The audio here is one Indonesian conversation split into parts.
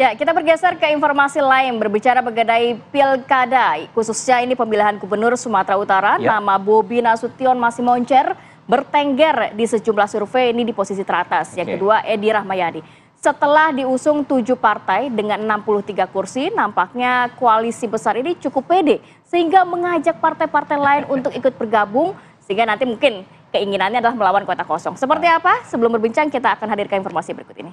Ya, kita bergeser ke informasi lain berbicara mengenai pilkada, khususnya ini pemilihan gubernur Sumatera Utara. Nama Bobi Nasution masih moncer, bertengger di sejumlah survei ini di posisi teratas. Yang kedua Edi Rahmayadi. Setelah diusung 7 partai dengan 63 kursi, nampaknya koalisi besar ini cukup pede sehingga mengajak partai-partai lain untuk ikut bergabung sehingga nanti mungkin keinginannya adalah melawan kota kosong. Seperti apa? Sebelum berbincang kita akan hadirkan informasi berikut ini.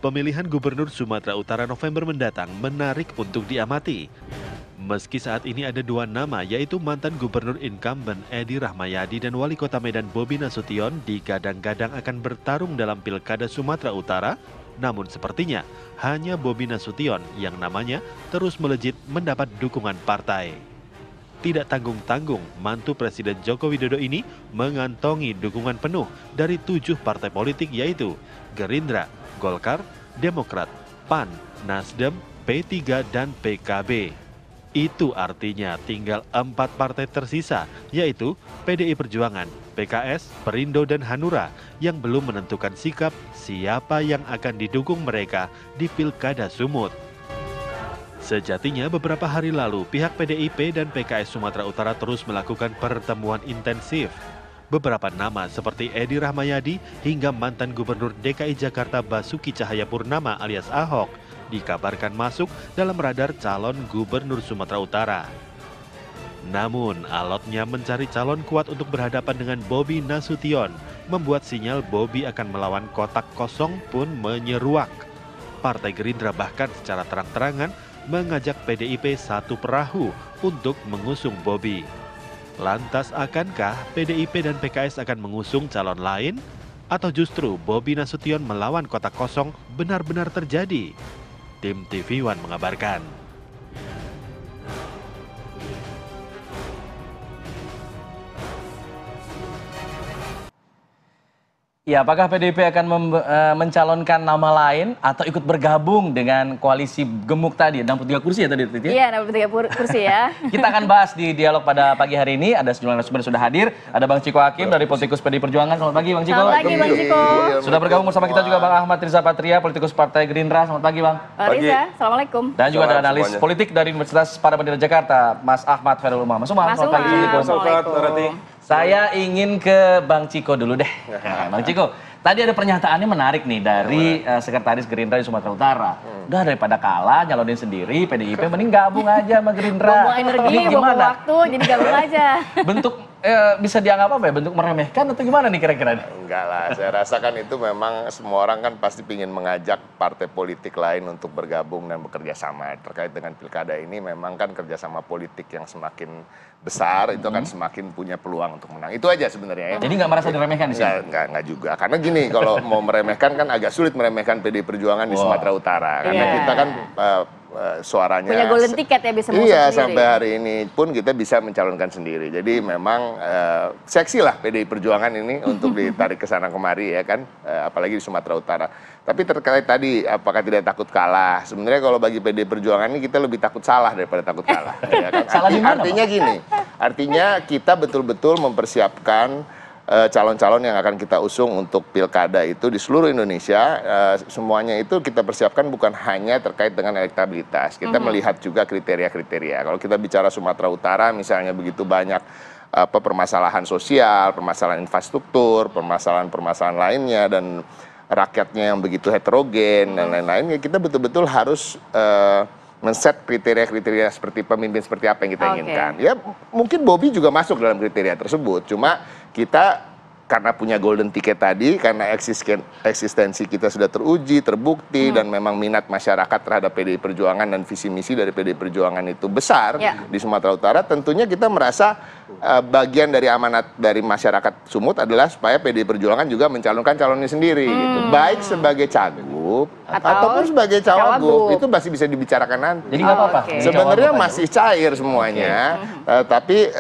Pemilihan Gubernur Sumatera Utara November mendatang menarik untuk diamati. Meski saat ini ada 2 nama, yaitu mantan Gubernur incumbent Edi Rahmayadi dan Wali Kota Medan Bobi Nasution digadang-gadang akan bertarung dalam Pilkada Sumatera Utara, namun sepertinya hanya Bobi Nasution yang namanya terus melejit mendapat dukungan partai. Tidak tanggung-tanggung, mantu Presiden Joko Widodo ini mengantongi dukungan penuh dari 7 partai politik yaitu Gerindra, Golkar, Demokrat, PAN, Nasdem, P3, dan PKB. Itu artinya tinggal 4 partai tersisa, yaitu PDI Perjuangan, PKS, Perindo, dan Hanura yang belum menentukan sikap siapa yang akan didukung mereka di Pilkada Sumut. Sejatinya beberapa hari lalu pihak PDIP dan PKS Sumatera Utara terus melakukan pertemuan intensif. Beberapa nama seperti Edi Rahmayadi hingga mantan Gubernur DKI Jakarta Basuki Cahayapurnama alias Ahok dikabarkan masuk dalam radar calon Gubernur Sumatera Utara. Namun alotnya mencari calon kuat untuk berhadapan dengan Bobi Nasution membuat sinyal Bobi akan melawan kotak kosong pun menyeruak. Partai Gerindra bahkan secara terang-terangan mengajak PDIP satu perahu untuk mengusung Bobi. Lantas akankah PDIP dan PKS akan mengusung calon lain? Atau justru Bobi Nasution melawan kotak kosong benar-benar terjadi? Tim TV One mengabarkan. Ya, apakah PDIP akan mencalonkan nama lain atau ikut bergabung dengan koalisi gemuk tadi? 63 kursi ya tadi? Iya, 63 kursi ya. Kita akan bahas di dialog pada pagi hari ini. Ada sejumlah narasumber yang sudah hadir. Ada Bang Ciko Hakim dari politikus PDI Perjuangan. Selamat pagi Bang Ciko. Selamat pagi Bang Ciko. Sudah bergabung bersama kita juga Bang Ahmad Riza Patria, politikus Partai Gerindra. Selamat pagi Bang. Riza, Assalamualaikum. Dan juga ada analis politik dari Universitas Paramadina Jakarta, Mas Ahmad Khairul Umam. Mas Umam, selamat pagi. Assalamualaikum. Saya ingin ke Bang Ciko dulu deh. Bang Ciko, tadi ada pernyataannya menarik nih dari Sekretaris Gerindra di Sumatera Utara. Udah daripada kalah, nyalonin sendiri, PDIP mending gabung aja sama Gerindra. Bawa energi, bawa waktu, jadi gabung aja. Bentuk bisa dianggap apa ya? Bentuk meremehkan atau gimana nih kira-kira? Enggak lah, saya rasa kan itu memang semua orang kan pasti ingin mengajak partai politik lain untuk bergabung dan bekerja sama. Terkait dengan pilkada ini memang kan kerjasama politik yang semakin besar itu akan semakin punya peluang untuk menang. Itu aja sebenarnya ya. Jadi nggak merasa diremehkan di sini? Enggak juga. Karena gini, kalau mau meremehkan kan agak sulit meremehkan PDI Perjuangan di Sumatera Utara. Karena kita kan suaranya punya golden ticket ya, bisa mengusung sendiri. sampai hari ini pun kita bisa mencalonkan sendiri. Jadi memang seksi lah PDI Perjuangan ini untuk ditarik ke sana kemari ya kan, apalagi di Sumatera Utara. Tapi terkait tadi apakah tidak takut kalah? Sebenarnya kalau bagi PDI Perjuangan ini kita lebih takut salah daripada takut kalah. Ya kan? Salah di mana, artinya gini, artinya kita betul-betul mempersiapkan calon-calon yang akan kita usung untuk pilkada itu di seluruh Indonesia. Semuanya itu kita persiapkan bukan hanya terkait dengan elektabilitas. Kita melihat juga kriteria-kriteria. Kalau kita bicara Sumatera Utara misalnya begitu banyak permasalahan sosial, permasalahan infrastruktur, permasalahan-permasalahan lainnya dan rakyatnya yang begitu heterogen dan lain-lain, ya kita betul-betul harus men-set kriteria-kriteria seperti pemimpin seperti apa yang kita inginkan. Ya mungkin Bobi juga masuk dalam kriteria tersebut. Cuma kita karena punya golden ticket tadi, karena eksistensi kita sudah teruji, terbukti, dan memang minat masyarakat terhadap PDI Perjuangan dan visi misi dari PDI Perjuangan itu besar di Sumatera Utara, tentunya kita merasa bagian dari amanat dari masyarakat Sumut adalah supaya PDI Perjuangan juga mencalonkan calonnya sendiri, gitu. Baik sebagai cagup ataupun sebagai cawagup, itu masih bisa dibicarakan nanti. Jadi nggak apa-apa. Sebenarnya masih cair semuanya, tapi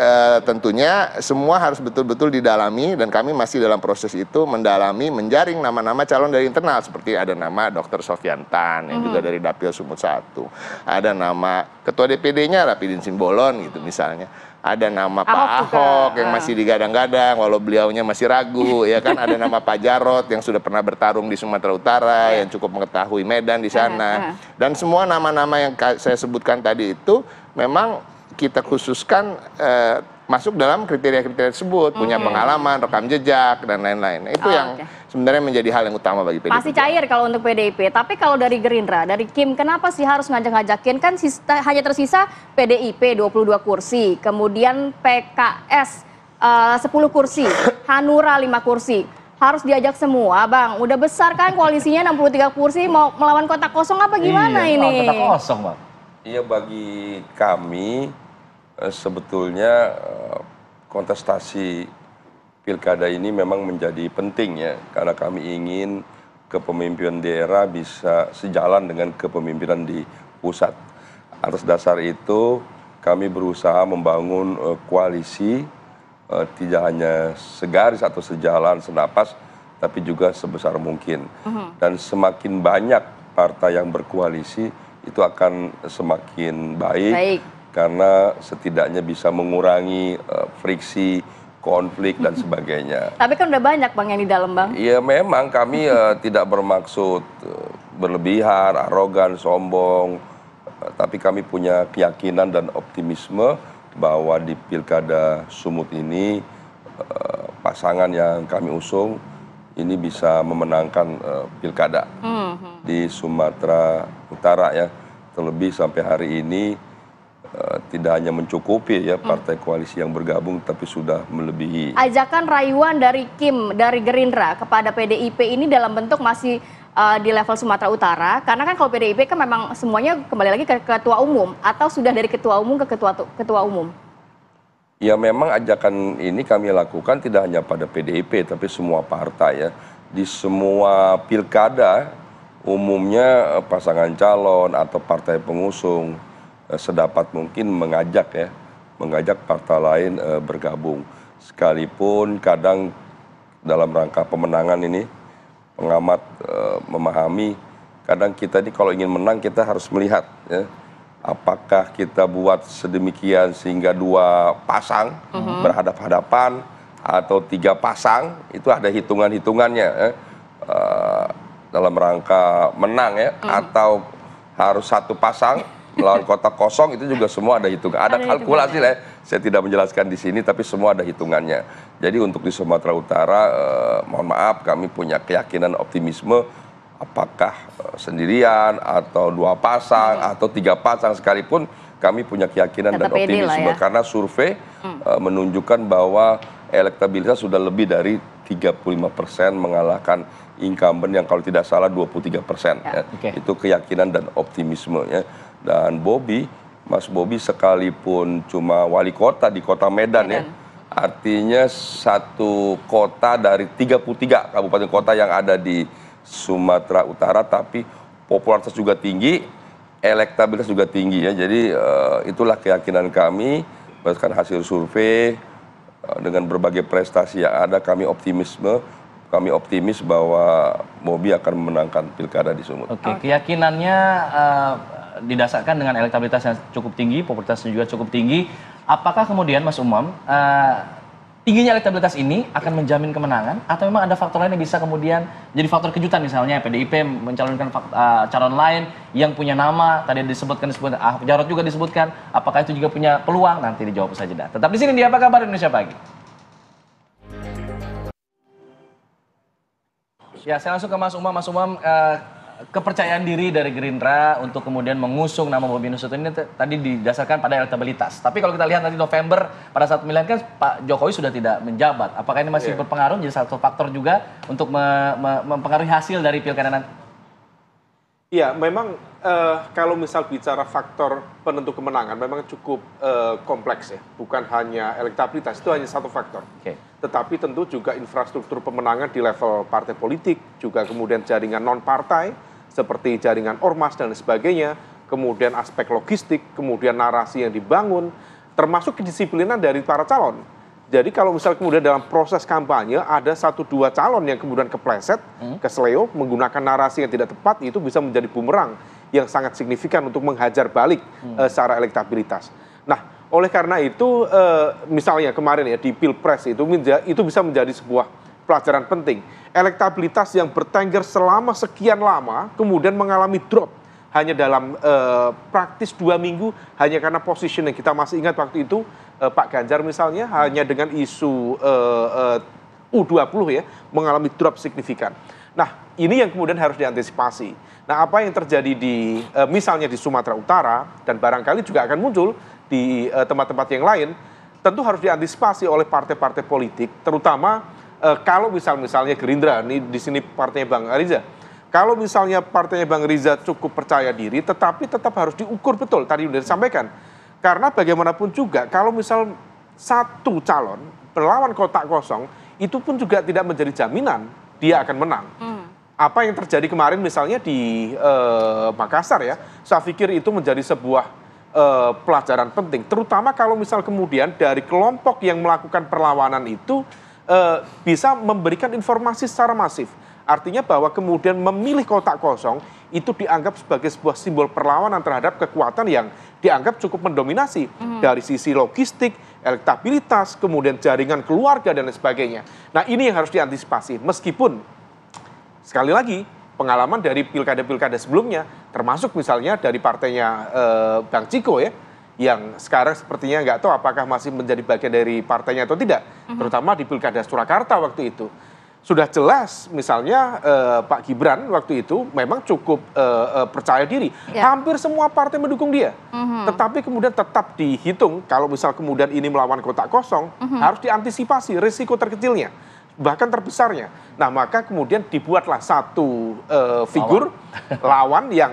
tentunya semua harus betul-betul didalami dan kami masih dalam proses itu mendalami, menjaring nama-nama calon dari internal seperti ada nama Dr. Sofyan Tan yang juga dari Dapil Sumut 1, ada nama Ketua DPD-nya Rapidin Simbolon gitu misalnya. ada nama Pak Ahok juga. Ahok yang masih digadang-gadang, walau beliaunya masih ragu, ya kan. Ada nama Pak Jarot yang sudah pernah bertarung di Sumatera Utara, yang cukup mengetahui medan di sana. Dan semua nama-nama yang saya sebutkan tadi itu memang kita khususkan masuk dalam kriteria-kriteria tersebut, punya pengalaman, rekam jejak, dan lain-lain. Itu yang sebenarnya menjadi hal yang utama bagi PDIP. Masih cair kalau untuk PDIP, tapi kalau dari Gerindra, dari Kim, kenapa sih harus ngajak-ngajakin? Kan hanya tersisa PDIP 22 kursi, kemudian PKS 10 kursi, Hanura 5 kursi. Harus diajak semua, Bang. Udah besar kan koalisinya 63 kursi, mau melawan kota kosong apa gimana ini? Kota kosong, Bang. Iya, bagi kami sebetulnya kontestasi pilkada ini memang menjadi penting ya, karena kami ingin kepemimpinan daerah bisa sejalan dengan kepemimpinan di pusat. Atas dasar itu kami berusaha membangun koalisi tidak hanya segaris atau sejalan, senapas, tapi juga sebesar mungkin. Dan semakin banyak partai yang berkoalisi itu akan semakin baik. Karena setidaknya bisa mengurangi friksi, konflik, dan sebagainya. Tapi kan udah banyak, Bang, yang di dalam, Bang. Iya, memang kami tidak bermaksud berlebihan, arogan, sombong. Tapi kami punya keyakinan dan optimisme bahwa di Pilkada Sumut ini pasangan yang kami usung ini bisa memenangkan Pilkada di Sumatera Utara ya. Terlebih sampai hari ini tidak hanya mencukupi ya partai koalisi yang bergabung, tapi sudah melebihi. Ajakan rayuan dari Kim, dari Gerindra kepada PDIP ini dalam bentuk masih di level Sumatera Utara, karena kan kalau PDIP kan memang semuanya kembali lagi ke ketua umum, atau sudah dari ketua umum ke ketua umum? Ya, memang ajakan ini kami lakukan tidak hanya pada PDIP, tapi semua partai ya. Di semua pilkada, umumnya pasangan calon atau partai pengusung sedapat mungkin mengajak partai lain bergabung. Sekalipun kadang dalam rangka pemenangan ini, pengamat memahami, kadang kita ini kalau ingin menang kita harus melihat ya, apakah kita buat sedemikian sehingga 2 pasang berhadap-hadapan atau 3 pasang, itu ada hitungan-hitungannya ya, dalam rangka menang ya, atau harus 1 pasang melawan kota kosong, itu juga semua ada hitungan. Ada kalkulasi lah ya. Saya tidak menjelaskan di sini, tapi semua ada hitungannya. Jadi untuk di Sumatera Utara, mohon maaf, kami punya keyakinan optimisme, apakah sendirian atau 2 pasang atau 3 pasang sekalipun, kami punya keyakinan dan optimisme ya. Karena survei menunjukkan bahwa elektabilitas sudah lebih dari 35% mengalahkan incumbent yang kalau tidak salah 23%. Ya. Itu keyakinan dan optimisme ya. Dan Mas Bobi sekalipun cuma wali kota di kota Medan ya, artinya 1 kota dari 33 kabupaten kota yang ada di Sumatera Utara, tapi popularitas juga tinggi, elektabilitas juga tinggi ya. Jadi itulah keyakinan kami berdasarkan hasil survei, dengan berbagai prestasi yang ada, kami optimis bahwa Bobi akan memenangkan pilkada di Sumut. Keyakinannya didasarkan dengan elektabilitas yang cukup tinggi, popularitasnya juga cukup tinggi. Apakah kemudian Mas Umam, tingginya elektabilitas ini akan menjamin kemenangan, atau memang ada faktor lain yang bisa kemudian jadi faktor kejutan, misalnya PDIP mencalonkan calon lain yang punya nama, tadi disebutkan Ahok Jarot juga disebutkan, apakah itu juga punya peluang? Nanti dijawab saja. Tetap di sini di Apa Kabar Indonesia Pagi. Ya, saya langsung ke Mas Umam. Mas Umam, kepercayaan diri dari Gerindra untuk kemudian mengusung nama Bobi Nasution ini tadi didasarkan pada elektabilitas. Tapi kalau kita lihat nanti November pada saat pemilihan kan Pak Jokowi sudah tidak menjabat. Apakah ini masih berpengaruh menjadi satu faktor juga untuk mempengaruhi hasil dari pilkada nanti? Iya, memang kalau misal bicara faktor penentu kemenangan memang cukup kompleks ya. Bukan hanya elektabilitas, itu hanya satu faktor. Tetapi tentu juga infrastruktur pemenangan di level partai politik, juga kemudian jaringan non-partai, seperti jaringan ormas dan sebagainya, kemudian aspek logistik, kemudian narasi yang dibangun, termasuk kedisiplinan dari para calon. Jadi kalau misal kemudian dalam proses kampanye ada 1-2 calon yang kemudian kepleset, kesleo, menggunakan narasi yang tidak tepat, itu bisa menjadi bumerang yang sangat signifikan untuk menghajar balik secara elektabilitas. Nah, Oleh karena itu, misalnya kemarin ya di Pilpres itu bisa menjadi sebuah pelajaran penting. Elektabilitas yang bertengger selama sekian lama kemudian mengalami drop hanya dalam praktis 2 minggu hanya karena position yang kita masih ingat waktu itu Pak Ganjar misalnya hanya dengan isu U20 ya mengalami drop signifikan. Nah, ini yang kemudian harus diantisipasi. Nah, apa yang terjadi di misalnya di Sumatera Utara dan barangkali juga akan muncul di tempat-tempat yang lain, tentu harus diantisipasi oleh partai-partai politik, terutama kalau misalnya Gerindra, ini di sini partainya Bang Riza. Kalau misalnya partainya Bang Riza cukup percaya diri, tetapi tetap harus diukur betul, tadi sudah disampaikan. Karena bagaimanapun juga, kalau misal satu calon melawan kotak kosong, itu pun juga tidak menjadi jaminan dia akan menang. Apa yang terjadi kemarin misalnya di Makassar ya, saya pikir itu menjadi sebuah pelajaran penting. Terutama kalau misal kemudian dari kelompok yang melakukan perlawanan itu bisa memberikan informasi secara masif. Artinya bahwa kemudian memilih kotak kosong itu dianggap sebagai sebuah simbol perlawanan terhadap kekuatan yang dianggap cukup mendominasi dari sisi logistik, elektabilitas, kemudian jaringan keluarga dan lain sebagainya. Nah, ini yang harus diantisipasi. Meskipun sekali lagi pengalaman dari pilkada-pilkada sebelumnya, termasuk misalnya dari partainya Bang Ciko ya, yang sekarang sepertinya nggak tahu apakah masih menjadi bagian dari partainya atau tidak, terutama di Pilkada Surakarta waktu itu. Sudah jelas misalnya Pak Gibran waktu itu memang cukup percaya diri. Hampir semua partai mendukung dia. Tetapi kemudian tetap dihitung kalau misal kemudian ini melawan kotak kosong, harus diantisipasi risiko terkecilnya, bahkan terbesarnya. Nah, maka kemudian dibuatlah satu figur lawan yang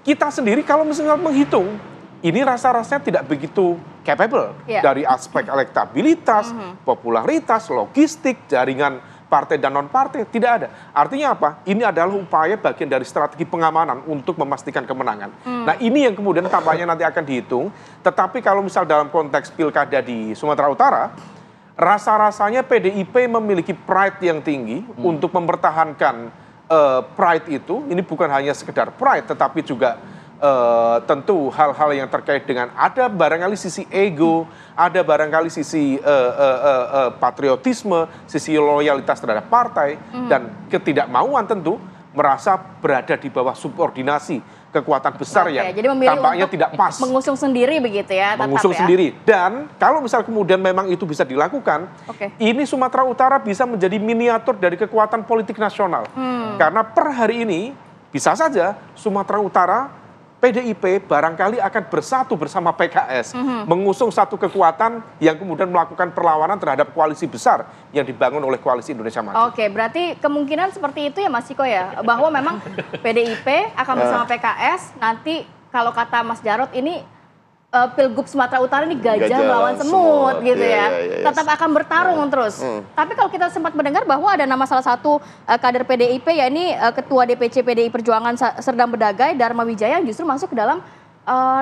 kita sendiri kalau misalnya menghitung, ini rasa-rasanya tidak begitu capable dari aspek elektabilitas, popularitas, logistik, jaringan partai dan non-partai, tidak ada. Artinya apa? Ini adalah upaya bagian dari strategi pengamanan untuk memastikan kemenangan. Nah, ini yang kemudian tampaknya nanti akan dihitung. Tetapi kalau misal dalam konteks pilkada di Sumatera Utara, rasa-rasanya PDIP memiliki pride yang tinggi untuk mempertahankan pride itu. Ini bukan hanya sekedar pride, tetapi juga tentu hal-hal yang terkait dengan ada barangkali sisi ego, ada barangkali sisi patriotisme, sisi loyalitas terhadap partai, dan ketidakmauan tentu merasa berada di bawah subordinasi kekuatan besar yang tampaknya tidak pas. Mengusung sendiri begitu ya? Mengusung sendiri. Dan kalau misal kemudian memang itu bisa dilakukan, ini Sumatera Utara bisa menjadi miniatur dari kekuatan politik nasional. Karena per hari ini bisa saja Sumatera Utara PDIP barangkali akan bersatu bersama PKS, mengusung satu kekuatan yang kemudian melakukan perlawanan terhadap koalisi besar yang dibangun oleh Koalisi Indonesia Maju. Oke, berarti kemungkinan seperti itu ya Mas Ciko ya, bahwa memang PDIP akan bersama PKS, nanti kalau kata Mas Jarod ini Pilgub Sumatera Utara ini gajah melawan semut gitu ya. Tetap akan bertarung terus. Tapi kalau kita sempat mendengar bahwa ada nama salah satu kader PDIP, ya ini Ketua DPC PDI Perjuangan Serdang Bedagai, Dharma Wijaya, yang justru masuk ke dalam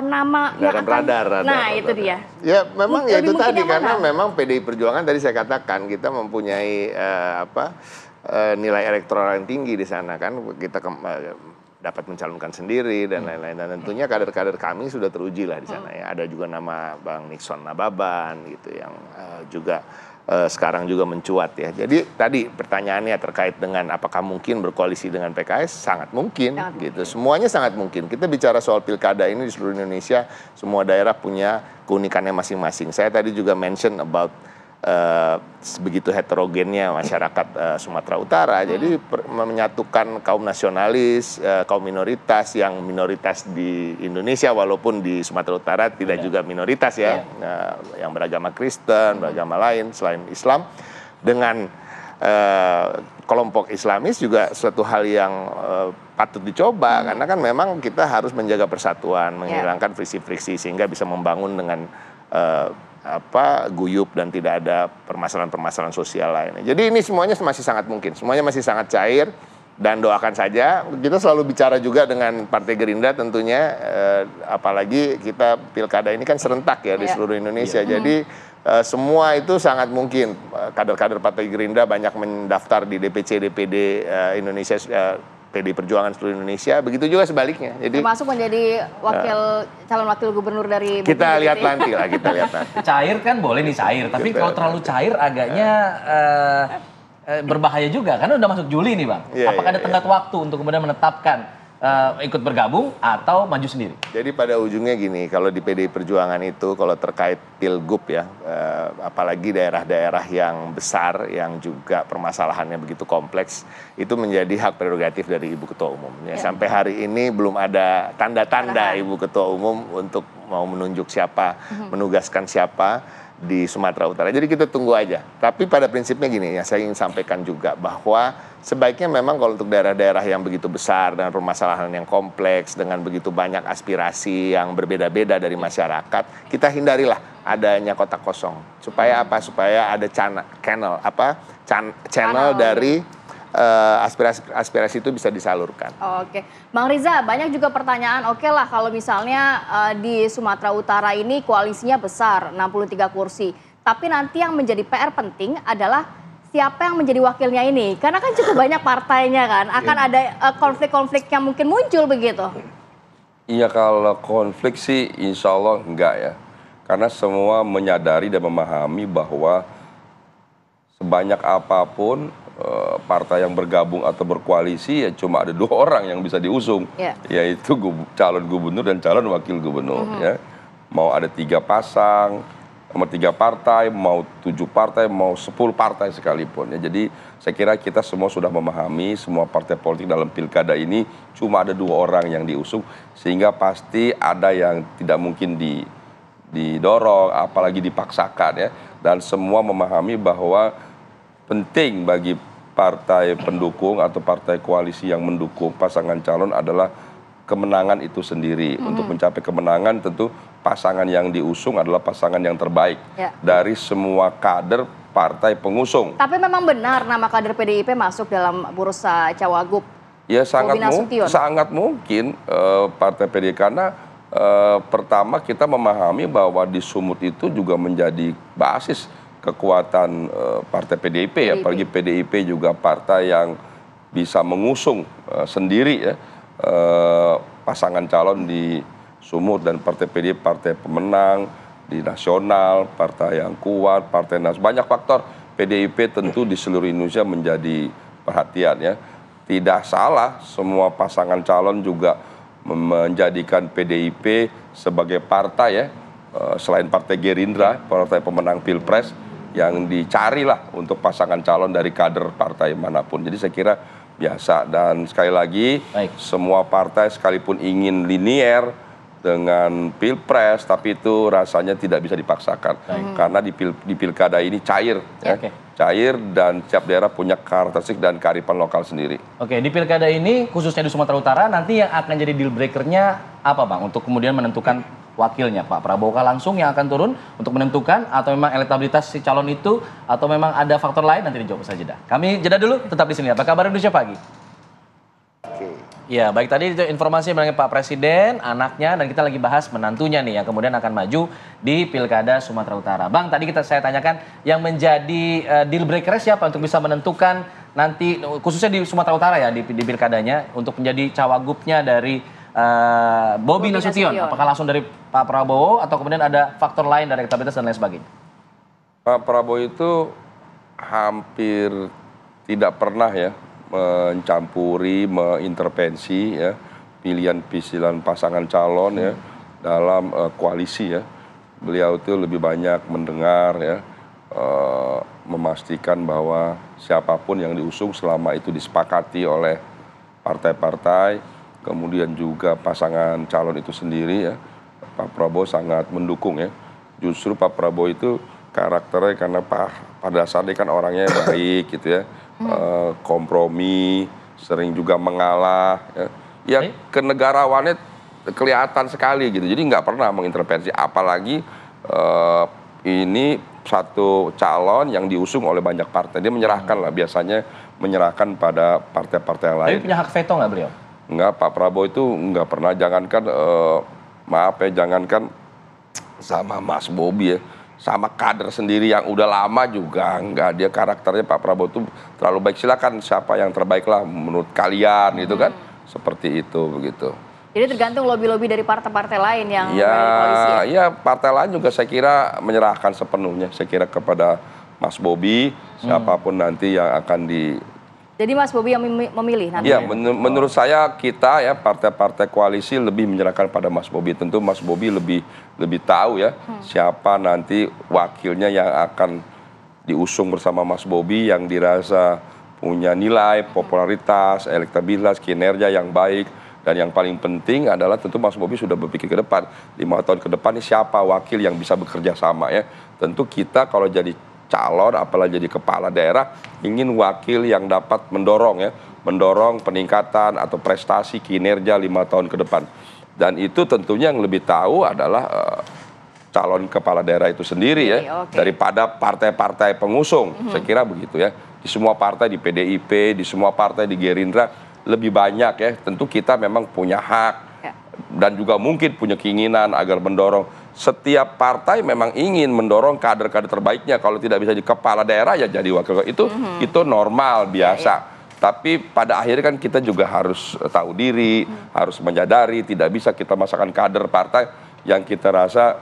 nama yang akan... Nah, itu dia. Ya, memang ya itu tadi, karena memang PDI Perjuangan tadi saya katakan, kita mempunyai nilai elektoral yang tinggi di sana kan. Kita dapat mencalonkan sendiri dan lain-lain, dan tentunya kader-kader kami sudah teruji lah di sana ya. Ada juga nama Bang Nixon Nababan gitu yang juga sekarang juga mencuat ya. Jadi tadi pertanyaannya terkait dengan apakah mungkin berkoalisi dengan PKS, sangat mungkin gitu. Semuanya sangat mungkin. Kita bicara soal pilkada ini di seluruh Indonesia, semua daerah punya keunikannya masing-masing. Saya tadi juga mention about begitu heterogennya masyarakat Sumatera Utara, jadi menyatukan kaum nasionalis, kaum minoritas yang minoritas di Indonesia walaupun di Sumatera Utara tidak juga minoritas ya, yang beragama Kristen, beragama lain selain Islam, dengan kelompok Islamis juga suatu hal yang patut dicoba, karena kan memang kita harus menjaga persatuan, menghilangkan friksi-friksi sehingga bisa membangun dengan guyup dan tidak ada permasalahan-permasalahan sosial lainnya. Jadi ini semuanya masih sangat mungkin, semuanya masih sangat cair, dan doakan saja. Kita selalu bicara juga dengan Partai Gerindra tentunya, apalagi kita pilkada ini kan serentak ya di seluruh Indonesia. Jadi semua itu sangat mungkin. Kader-kader Partai Gerindra banyak mendaftar di DPC DPD Indonesia PDI Perjuangan seluruh Indonesia, begitu juga sebaliknya. Jadi termasuk menjadi calon wakil gubernur dari kita Bobi lihat gitu ya. nanti lah, kita lihat nanti. Cair kan boleh nih cair, tapi kalau terlalu cair agaknya berbahaya juga karena udah masuk Juli nih Bang. Iya, Apakah iya, ada tenggat waktu untuk kemudian menetapkan ikut bergabung atau maju sendiri? Jadi pada ujungnya gini, kalau di PDI Perjuangan itu kalau terkait pilgub ya, apalagi daerah-daerah yang besar yang juga permasalahannya begitu kompleks, itu menjadi hak prerogatif dari Ibu Ketua Umum. Ya, sampai hari ini belum ada tanda-tanda Ibu Ketua Umum untuk mau menunjuk siapa, menugaskan siapa di Sumatera Utara. Jadi kita tunggu aja. Tapi pada prinsipnya gini, ya saya ingin sampaikan juga bahwa sebaiknya memang kalau untuk daerah-daerah yang begitu besar dengan permasalahan yang kompleks, dengan begitu banyak aspirasi yang berbeda-beda dari masyarakat, kita hindarilah adanya kotak kosong. Supaya apa? Supaya ada channel dari aspirasi itu bisa disalurkan. Oke, Bang Riza, banyak juga pertanyaan, oke lah kalau misalnya di Sumatera Utara ini koalisinya besar, 63 kursi. Tapi nanti yang menjadi PR penting adalah siapa yang menjadi wakilnya ini. Karena kan cukup banyak partainya kan, akan ada konflik-konflik yang mungkin muncul begitu. Iya, kalau konflik sih insya Allah enggak ya. Karena semua menyadari dan memahami bahwa sebanyak apapun partai yang bergabung atau berkoalisi ya cuma ada 2 orang yang bisa diusung, yaitu calon gubernur dan calon wakil gubernur. Ya. Mau ada 3 pasang, mau 3 partai, mau 7 partai, mau 10 partai sekalipun. Ya. Jadi saya kira kita semua sudah memahami semua partai politik dalam pilkada ini cuma ada 2 orang yang diusung, sehingga pasti ada yang tidak mungkin didorong, apalagi dipaksakan ya. Dan semua memahami bahwa penting bagi partai pendukung atau partai koalisi yang mendukung pasangan calon adalah kemenangan itu sendiri. Untuk mencapai kemenangan tentu pasangan yang diusung adalah pasangan yang terbaik dari semua kader partai pengusung. Tapi memang benar nama kader PDIP masuk dalam bursa Cawagup. Ya sangat mungkin partai PDIP karena pertama kita memahami bahwa di Sumut itu juga menjadi basis kekuatan partai PDIP ya, apalagi PDIP juga partai yang bisa mengusung sendiri ya pasangan calon di Sumut, dan partai PDIP partai pemenang di nasional, partai yang kuat, partai banyak faktor. PDIP tentu di seluruh Indonesia menjadi perhatian ya. Tidak salah semua pasangan calon juga menjadikan PDIP sebagai partai ya, selain partai Gerindra, partai pemenang Pilpres, yang dicarilah untuk pasangan calon dari kader partai manapun. Jadi saya kira biasa, dan sekali lagi semua partai sekalipun ingin linier dengan Pilpres, tapi itu rasanya tidak bisa dipaksakan karena di pilkada ini cair ya. Cair dan setiap daerah punya karakteristik dan kearifan lokal sendiri. Oke, di pilkada ini khususnya di Sumatera Utara nanti yang akan jadi deal breakernya apa Bang untuk kemudian menentukan wakilnya? Pak Prabowo langsung yang akan turun untuk menentukan, atau memang elektabilitas si calon itu, atau memang ada faktor lain? Nanti dijawab saja dah. Kami jeda dulu, tetap di sini. Apa kabar Indonesia Pagi? Ya, baik, tadi itu informasi mengenai Pak Presiden, anaknya, dan kita lagi bahas menantunya nih yang kemudian akan maju di Pilkada Sumatera Utara. Bang, tadi saya tanyakan yang menjadi deal breaker siapa untuk bisa menentukan nanti khususnya di Sumatera Utara ya, di pilkadanya untuk menjadi cawagupnya dari Bobi Nasution. Apakah langsung dari Pak Prabowo atau kemudian ada faktor lain dari elektabilitas dan lain sebagainya? Pak Prabowo itu hampir tidak pernah ya mencampuri, mengintervensi ya pilihan pasangan calon ya dalam koalisi ya. Beliau itu lebih banyak mendengar ya, memastikan bahwa siapapun yang diusung selama itu disepakati oleh partai-partai, kemudian juga pasangan calon itu sendiri ya, Pak Prabowo sangat mendukung ya. Justru Pak Prabowo itu karakternya karena pada dasarnya kan orangnya baik gitu ya, kompromi, sering juga mengalah ya, kenegarawannya kelihatan sekali gitu. Jadi nggak pernah mengintervensi, apalagi ini satu calon yang diusung oleh banyak partai, dia menyerahkan lah, biasanya menyerahkan pada partai-partai yang lain. Tapi punya hak veto nggak beliau? Enggak, Pak Prabowo itu nggak pernah, jangankan jangankan sama Mas Bobi ya, sama kader sendiri yang udah lama juga enggak. Dia karakternya Pak Prabowo itu terlalu baik. Silakan siapa yang terbaik lah menurut kalian gitu kan. Seperti itu begitu. Jadi tergantung lobby-lobby dari partai-partai lain yang berada di koalisi ya? Ya partai lain juga saya kira menyerahkan sepenuhnya. Saya kira kepada Mas Bobi, siapapun nanti yang akan Jadi Mas Bobi yang memilih nanti? Ya, menurut saya kita ya partai-partai koalisi lebih menyerahkan pada Mas Bobi. Tentu Mas Bobi lebih tahu ya siapa nanti wakilnya yang akan diusung bersama Mas Bobi yang dirasa punya nilai, popularitas, elektabilitas, kinerja yang baik. Dan yang paling penting adalah tentu Mas Bobi sudah berpikir ke depan. 5 tahun ke depan ini siapa wakil yang bisa bekerja sama ya. Tentu kita kalau jadi calon, apalagi jadi kepala daerah, ingin wakil yang dapat mendorong peningkatan atau prestasi kinerja 5 tahun ke depan. Dan itu tentunya yang lebih tahu adalah calon kepala daerah itu sendiri ya, daripada partai-partai pengusung. Saya kira begitu ya. Di semua partai, di PDIP, di semua partai, di Gerindra, lebih banyak ya. Tentu kita memang punya hak dan juga mungkin punya keinginan agar mendorong. Setiap partai memang ingin mendorong kader-kader terbaiknya. Kalau tidak bisa jadi kepala daerah ya jadi wakil. Itu normal, biasa. Tapi pada akhirnya kan kita juga harus tahu diri, harus menyadari tidak bisa kita masukkan kader partai yang kita rasa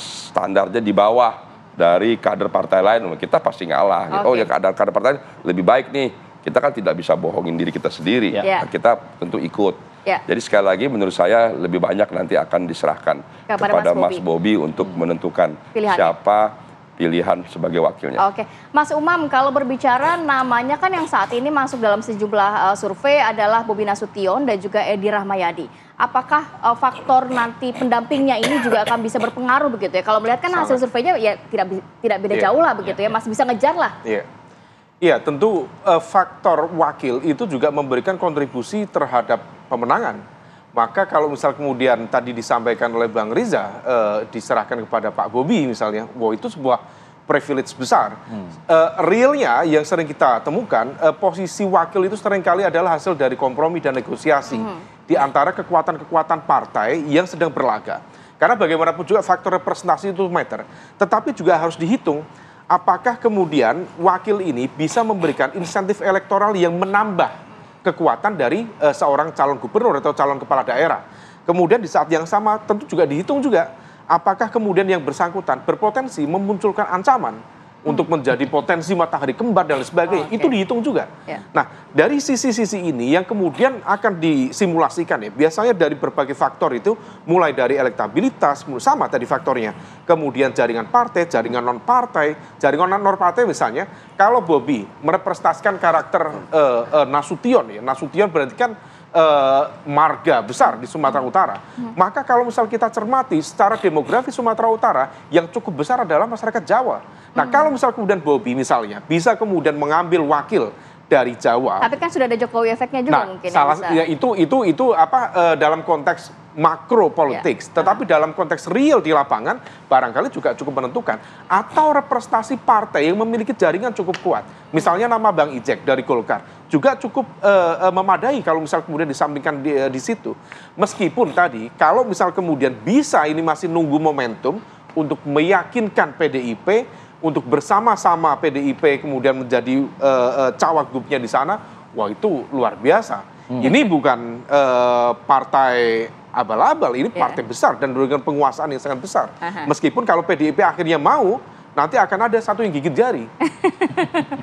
standarnya di bawah dari kader partai lain. Kita pasti ngalah. Gitu. Oh ya kader partai lebih baik nih. Kita kan tidak bisa bohongin diri kita sendiri. Kita tentu ikut. Jadi sekali lagi menurut saya lebih banyak nanti akan diserahkan kepada Mas Bobi untuk menentukan siapa pilihan sebagai wakilnya. Oke, Mas Umam, kalau berbicara namanya kan yang saat ini masuk dalam sejumlah survei adalah Bobi Nasution dan juga Edi Rahmayadi. Apakah faktor nanti pendampingnya ini juga akan bisa berpengaruh begitu ya? Kalau melihat kan hasil surveinya ya tidak beda jauh lah begitu ya, masih bisa ngejar lah. Iya, tentu faktor wakil itu juga memberikan kontribusi terhadap pemenangan. Maka kalau misal kemudian tadi disampaikan oleh Bang Riza, diserahkan kepada Pak Bobi misalnya, wah itu sebuah privilege besar. Realnya yang sering kita temukan, posisi wakil itu seringkali adalah hasil dari kompromi dan negosiasi di antara kekuatan-kekuatan partai yang sedang berlaga. Karena bagaimanapun juga faktor representasi itu matter. Tetapi juga harus dihitung, apakah kemudian wakil ini bisa memberikan insentif elektoral yang menambah kekuatan dari seorang calon gubernur atau calon kepala daerah. Kemudian di saat yang sama tentu juga dihitung juga apakah kemudian yang bersangkutan berpotensi memunculkan ancaman untuk menjadi potensi matahari kembar dan lain sebagainya. Itu dihitung juga. Nah, dari sisi-sisi ini yang kemudian akan disimulasikan ya, biasanya dari berbagai faktor itu, mulai dari elektabilitas, sama tadi faktornya, kemudian jaringan partai, jaringan non-partai, jaringan non-partai misalnya, kalau Bobi merepresentasikan karakter Nasution, ya, Nasution berarti kan marga besar di Sumatera Utara. Maka kalau misal kita cermati secara demografi Sumatera Utara yang cukup besar adalah masyarakat Jawa. Nah kalau misal kemudian Bobi misalnya bisa kemudian mengambil wakil dari Jawa. Tapi kan sudah ada Jokowi efeknya juga mungkin. Ya itu apa dalam konteks makro politics, tetapi dalam konteks real di lapangan barangkali juga cukup menentukan. Atau representasi partai yang memiliki jaringan cukup kuat. Misalnya nama Bang Ijek dari Golkar juga cukup memadai kalau misal kemudian disampingkan di situ. Meskipun tadi kalau misal kemudian bisa ini masih nunggu momentum untuk meyakinkan PDIP untuk bersama-sama PDIP kemudian menjadi cawagupnya di sana, wah itu luar biasa. Ini bukan partai abal-abal, ini partai besar dan dengan penguasaan yang sangat besar. Meskipun kalau PDIP akhirnya mau, nanti akan ada satu yang gigit jari.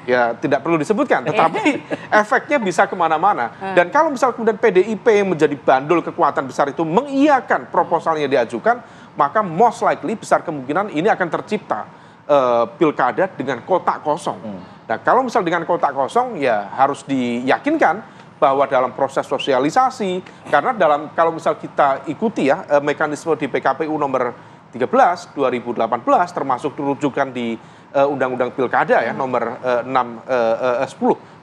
Ya tidak perlu disebutkan, tetapi efeknya bisa kemana-mana. Dan kalau misal kemudian PDIP yang menjadi bandul kekuatan besar itu mengiyakan proposal yang diajukan, maka most likely besar kemungkinan ini akan tercipta pilkada dengan kotak kosong. Nah kalau misal dengan kotak kosong ya harus diyakinkan bahwa dalam proses sosialisasi, karena kalau misal kita ikuti ya mekanisme di PKPU nomor 13 2018 termasuk rujukan di Undang-Undang Pilkada ya nomor 10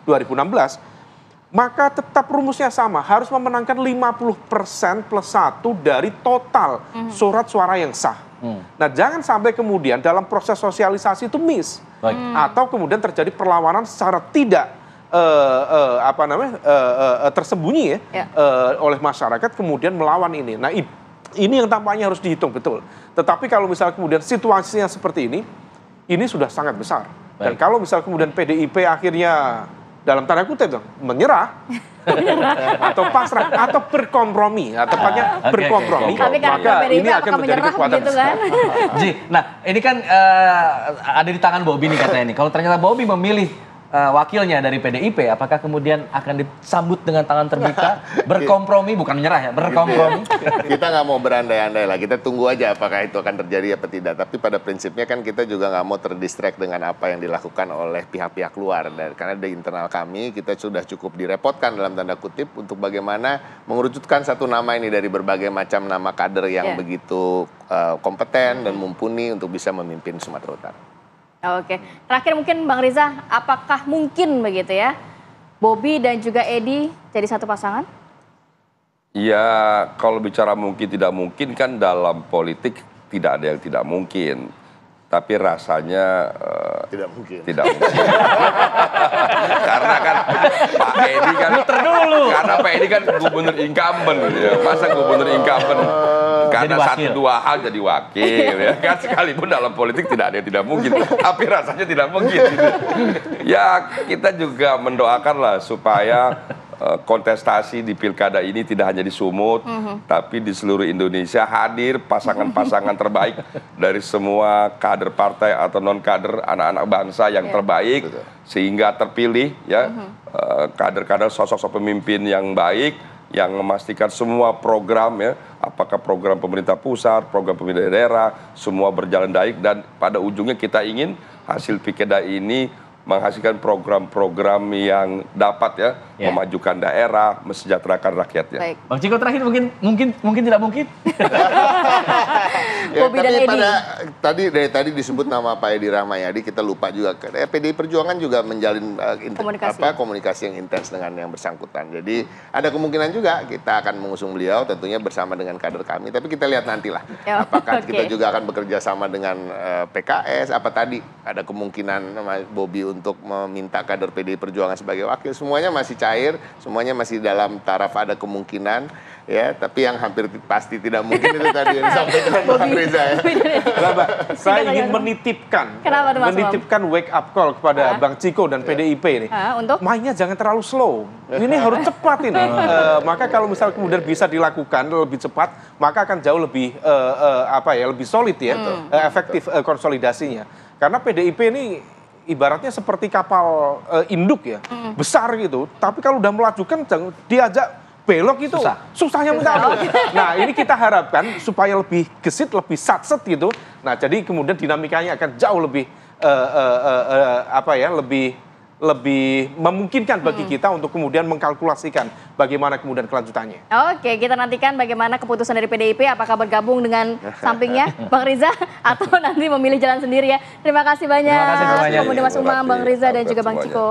2016, maka tetap rumusnya sama, harus memenangkan 50% plus 1 dari total surat suara yang sah. Nah jangan sampai kemudian dalam proses sosialisasi itu miss, atau kemudian terjadi perlawanan secara tidak tersembunyi ya oleh masyarakat kemudian melawan ini. Nah Ini yang tampaknya harus dihitung betul. Tetapi kalau misalnya kemudian situasinya seperti ini sudah sangat besar. Dan kalau misalnya kemudian PDIP akhirnya dalam tanda kutip menyerah atau pasrah atau berkompromi, atau tepatnya berkompromi, maka ini akan menjadi kekuatan gitu kan? Ji, nah ini kan ada di tangan Bobi nih katanya nih. Kalau ternyata Bobi memilih wakilnya dari PDIP, apakah kemudian akan disambut dengan tangan terbuka, berkompromi, bukan menyerah ya, berkompromi? Kita nggak mau berandai-andai lah, kita tunggu aja apakah itu akan terjadi apa tidak. Tapi pada prinsipnya kan kita juga nggak mau terdistract dengan apa yang dilakukan oleh pihak-pihak luar. Dan karena di internal kami, kita sudah cukup direpotkan dalam tanda kutip untuk bagaimana mengerucutkan satu nama ini dari berbagai macam nama kader yang begitu kompeten dan mumpuni untuk bisa memimpin Sumatera Utara. Oke, terakhir mungkin Bang Riza, apakah mungkin begitu ya, Bobi dan juga Edi jadi satu pasangan? Ya, kalau bicara mungkin tidak mungkin kan dalam politik tidak ada yang tidak mungkin. Tapi rasanya tidak mungkin. Karena kan Pak Edi kan karena Pak Edi kan gubernur incumbent ya. Masa gubernur incumbent karena satu dua hal jadi wakil ya kan, sekalipun dalam politik tidak ada yang tidak mungkin, tapi rasanya tidak mungkin gitu. Ya, kita juga mendoakan lah supaya kontestasi di pilkada ini tidak hanya di Sumut, tapi di seluruh Indonesia hadir pasangan-pasangan terbaik dari semua kader partai atau non-kader, anak-anak bangsa yang terbaik, sehingga terpilih ya kader-kader sosok-sosok pemimpin yang baik, yang memastikan semua program ya, apakah program pemerintah pusat, program pemerintah daerah, semua berjalan baik, dan pada ujungnya kita ingin hasil pilkada ini menghasilkan program-program yang dapat ya memajukan daerah, mesejahterakan rakyatnya. Baik. Bang Ciko terakhir mungkin tidak mungkin. Ya, tapi dari tadi disebut nama Pak Edi Rahmayadi, kita lupa juga PDI Perjuangan juga menjalin komunikasi yang intens dengan yang bersangkutan. Jadi ada kemungkinan juga kita akan mengusung beliau tentunya bersama dengan kader kami, tapi kita lihat nantilah apakah kita juga akan bekerja sama dengan PKS, apa tadi ada kemungkinan Bobi untuk meminta kader PDI Perjuangan sebagai wakil. Semuanya masih cair, semuanya masih dalam taraf ada kemungkinan ya, tapi yang hampir pasti tidak mungkin itu tadi yang disampaikan Bang Riza ya. Saya ingin menitipkan wake up call kepada Bang Ciko dan PDIP ini. Untuk mainnya jangan terlalu slow. Ini harus cepat ini. Maka kalau misalnya kemudian bisa dilakukan lebih cepat, maka akan jauh lebih lebih solid ya, efektif konsolidasinya. Karena PDIP ini ibaratnya seperti kapal induk ya, besar gitu. Tapi kalau udah melajukan diajak belok itu susahnya minta ampun. Nah, ini kita harapkan supaya lebih gesit, lebih satset gitu. Nah, jadi kemudian dinamikanya akan jauh lebih lebih memungkinkan bagi kita untuk kemudian mengkalkulasikan bagaimana kemudian kelanjutannya. Oke, kita nantikan bagaimana keputusan dari PDIP, apakah bergabung dengan sampingnya Bang Riza atau nanti memilih jalan sendiri ya. Terima kasih banyak. Kemudian Mas Umam, Bang Riza dan juga Bang Ciko.